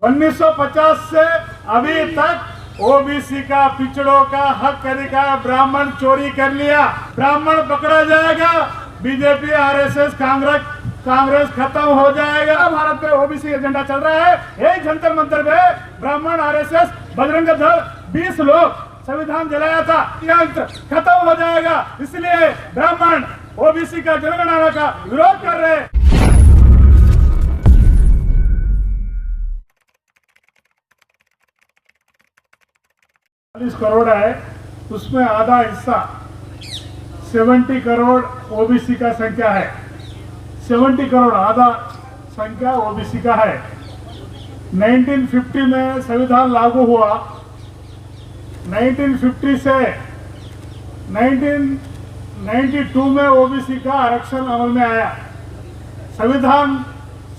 1950 से अभी तक ओबीसी का, पिछड़ों का हक अधिकार ब्राह्मण चोरी कर लिया। ब्राह्मण पकड़ा जाएगा, बीजेपी, आरएसएस, कांग्रेस खत्म हो जाएगा। भारत में ओबीसी एजेंडा चल रहा है। यही जंतर मंतर में ब्राह्मण, आरएसएस, बजरंग दल 20 लोग संविधान जलाया था। खत्म हो जाएगा। इसलिए ब्राह्मण ओबीसी का, जनगणना का विरोध कर रहे हैं। 40 करोड़ है, उसमें आधा हिस्सा 70 करोड़ ओबीसी का संख्या है। 70 करोड़ आधा संख्या ओबीसी का है। 1950 में संविधान लागू हुआ। 1950 से 1992 में ओबीसी का आरक्षण अमल में आया। संविधान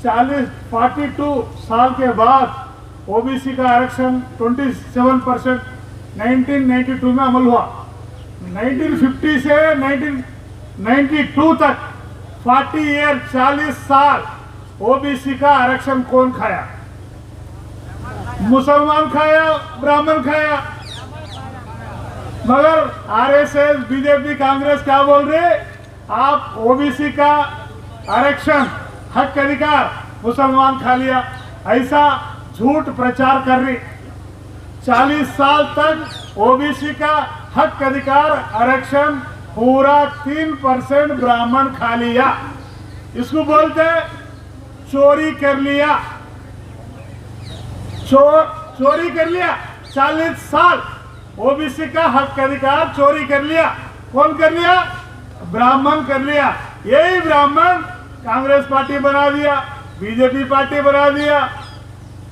42 साल के बाद ओबीसी का आरक्षण 27% 1992 में अमल हुआ। 1950 से 1992 तक 40 ईयर 40 साल ओबीसी का आरक्षण कौन खाया? मुसलमान खाया, ब्राह्मण खाया। मगर आरएसएस, बीजेपी, कांग्रेस क्या बोल रहे? आप ओबीसी का आरक्षण, हक अधिकार मुसलमान खा लिया, ऐसा झूठ प्रचार कर रही। 40 साल तक ओबीसी का हक अधिकार आरक्षण पूरा 3% ब्राह्मण खा लिया। इसको बोलते चोरी कर लिया। चोरी कर लिया। 40 साल ओबीसी का हक अधिकार चोरी कर लिया। कौन कर लिया? ब्राह्मण कर लिया। यही ब्राह्मण कांग्रेस पार्टी बना दिया, बीजेपी पार्टी बना दिया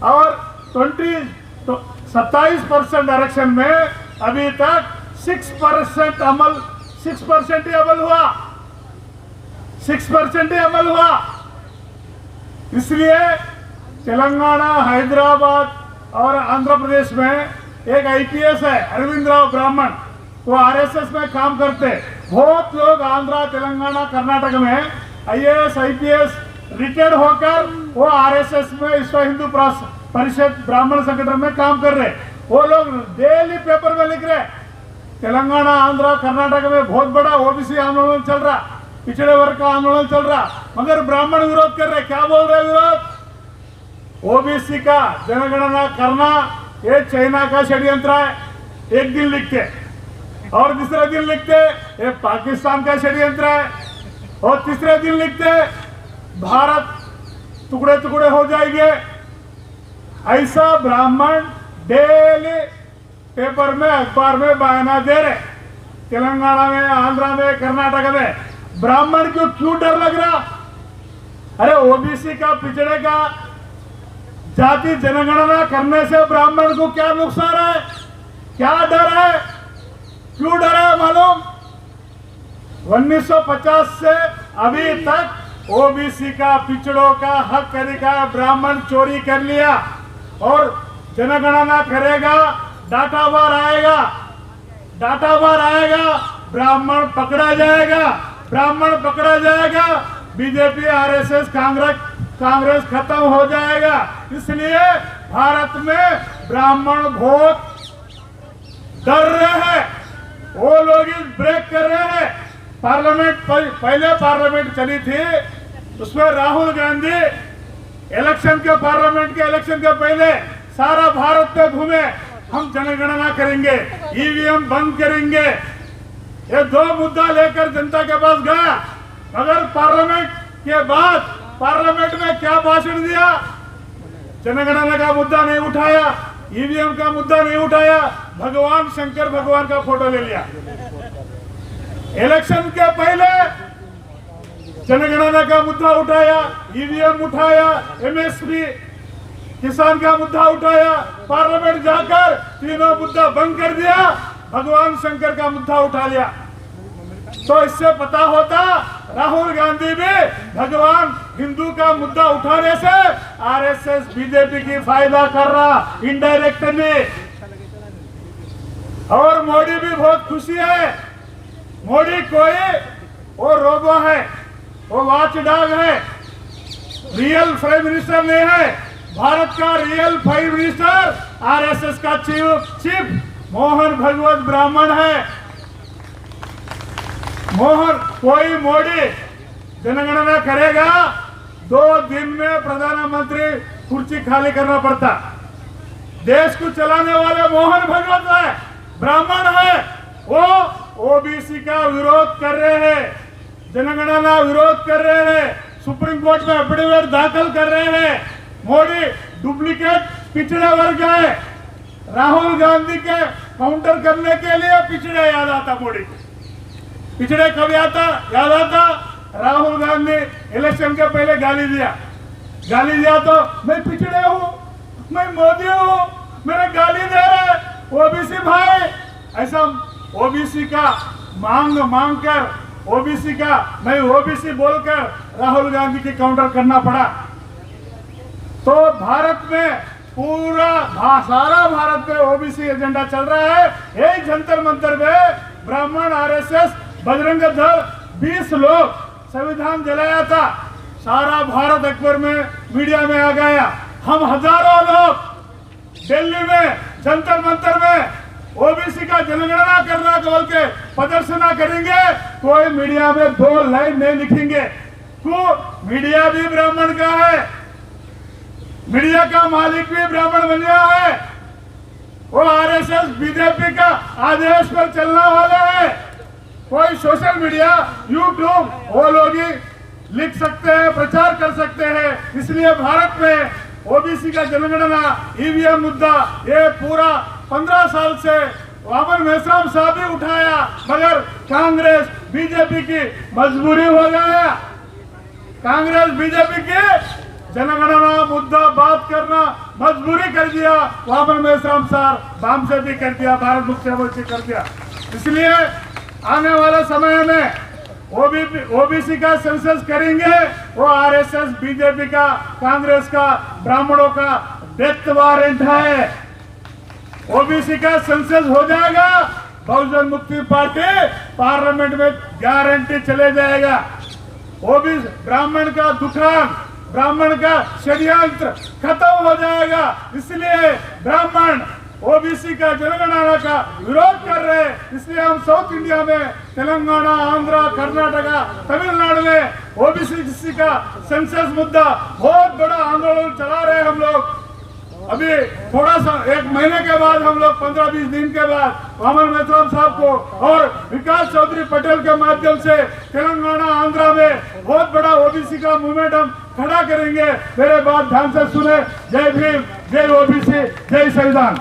और 27% आरक्षण में अभी तक 6% ही अमल हुआ। 6% ही अमल हुआ। इसलिए तेलंगाना, हैदराबाद और आंध्र प्रदेश में एक आईपीएस है, अरविंद राव ब्राह्मण, वो आरएसएस में काम करते। बहुत लोग आंध्र, तेलंगाना, कर्नाटक में आईएएस, आईपीएस रिटायर्ड होकर वो आरएसएस में, विश्व हिंदू परिषद ब्राह्मण संगठन में काम कर रहे। वो लोग डेली पेपर में लिख रहे तेलंगाना, आंध्र, कर्नाटक में बहुत बड़ा ओबीसी आंदोलन चल रहा, पिछड़े वर्ग का आंदोलन चल रहा, मगर ब्राह्मण विरोध कर रहे। क्या बोल रहे विरोध? ओबीसी का जनगणना करना ये चाइना का षड्यंत्र है, एक दिन लिखते, और दूसरे दिन लिखते ये पाकिस्तान का षड्यंत्र है, और तीसरे दिन लिखते भारत टुकड़े टुकड़े हो जाएंगे। ऐसा ब्राह्मण डेली पेपर में, अखबार में बयाना दे रहे। तेलंगाना में, आंध्र में, कर्नाटक में ब्राह्मण को क्यों डर लग रहा? अरे ओबीसी का, पिछड़े का जाति जनगणना करने से ब्राह्मण को क्या नुकसान है? क्या डर है? क्यों डर है मालूम? 1950 से अभी तक ओबीसी का, पिछड़ों का हक अधिकार ब्राह्मण चोरी कर लिया और जनगणना करेगा, डाटा बार आएगा, ब्राह्मण पकड़ा जाएगा, बीजेपी, आरएसएस, कांग्रेस खत्म हो जाएगा। इसलिए भारत में ब्राह्मण बहुत डर रहे हैं। वो लोग ब्रेक कर रहे हैं। पार्लियामेंट, पहले पार्लियामेंट चली थी, उसमें राहुल गांधी पार्लियामेंट के इलेक्शन के पहले सारा भारत में घूमे, हम जनगणना करेंगे, ईवीएम बंद करेंगे, ये 2 मुद्दा लेकर जनता के पास गया। मगर पार्लियामेंट के बाद पार्लियामेंट में क्या भाषण दिया? जनगणना का मुद्दा नहीं उठाया, ईवीएम का मुद्दा नहीं उठाया, भगवान शंकर भगवान का फोटो ले लिया। इलेक्शन के पहले जनगणना का मुद्दा उठाया, ईवीएम उठाया, एमएसपी किसान का मुद्दा उठाया, पार्लियामेंट जाकर तीनों मुद्दा बंद कर दिया, भगवान शंकर का मुद्दा उठा लिया। तो इससे पता होता राहुल गांधी भी भगवान हिंदू का मुद्दा उठाने से आरएसएस, बीजेपी की फायदा कर रहा इनडायरेक्टली। और मोदी भी बहुत खुशी है। मोदी कोई वो रोबो है, वो वॉच डॉग है, रियल प्राइम मिनिस्टर नहीं है। भारत का रियल प्राइम मिनिस्टर आरएसएस का चीफ मोहन भगवत ब्राह्मण है। कोई मोदी जनगणना करेगा 2 दिन में प्रधानमंत्री कुर्सी खाली करना पड़ता। देश को चलाने वाले मोहन भगवत है, ब्राह्मण है, वो ओबीसी का विरोध कर रहे हैं, जनगणना विरोध कर रहे हैं, सुप्रीम कोर्ट में एफिडेविट दाखिल कर रहे हैं। मोदी डुप्लीकेट पिछड़े वर्ग है। राहुल गांधी के काउंटर करने के लिए पिछड़े याद आता मोदी को। पिछड़े कब याद आता? राहुल गांधी इलेक्शन के पहले गाली दिया तो मैं पिछड़े हूँ, मैं मोदी हूँ, मेरे गाली दे रहे ओबीसी भाई। ऐसा ओबीसी का मांग कर ओबीसी का मैं ओबीसी बोलकर राहुल गांधी की काउंटर करना पड़ा। तो भारत में सारा भारत में ओबीसी एजेंडा चल रहा है। यही जंतर मंतर में ब्राह्मण, आरएसएस, बजरंग दल 20 लोग संविधान जलाया था। सारा भारत अकबर में मीडिया में आ गया। हम हजारों लोग दिल्ली में जंतर मंतर में ओबीसी का जनगणना करना बोल के प्रदर्शन करेंगे। कोई मीडिया में 2 लाइन नहीं लिखेंगे। तो मीडिया भी ब्राह्मण का है, मीडिया का मालिक भी ब्राह्मण बन गया है। वो आरएसएस बीजेपी का आदेश पर चलने वाले हैं। कोई सोशल मीडिया, यूट्यूब, वो लोग ही लिख सकते हैं, प्रचार कर सकते हैं। इसलिए भारत में ओबीसी का जनगणना ईवीएम मुद्दा ये पूरा 15 साल से वामन मेश्राम साहब भी उठाया, मगर कांग्रेस बीजेपी की मजबूरी हो गया। कांग्रेस बीजेपी की जनगणना मुद्दा बात करना मजबूरी कर दिया। वामन मेश्राम साहब बाम से भी कर दिया, भारत मुक्ति मोर्चा कर दिया। इसलिए आने वाले समय में ओबीसी का सेंसस करेंगे। वो आरएसएस, बीजेपी का, कांग्रेस का, ब्राह्मणों का डेथ वारंट है। ओबीसी का सेंसस हो जाएगा, बहुजन मुक्ति पार्टी पार्लियामेंट में गारंटी चले जाएगा। ओबीसी ब्राह्मण का दुकान, ब्राह्मण का षड्यंत्र खत्म हो जाएगा। इसलिए ब्राह्मण ओबीसी का जनगणना का विरोध कर रहे हैं। इसलिए हम साउथ इंडिया में तेलंगाना, आंध्र, कर्नाटका, तमिलनाडु में ओबीसी का सेंसस मुद्दा बहुत बड़ा आंदोलन चला रहे हैं हम लोग। अभी थोड़ा सा 1 महीने के बाद हम लोग 15-20 दिन के बाद वामन मेश्राम साहब को और विकास चौधरी पटेल के माध्यम से तेलंगाना, आंध्र में बहुत बड़ा ओबीसी का मूवमेंट हम खड़ा करेंगे। मेरे बात ध्यान से सुने। जय भीम, जय ओबीसी, जय संविधान।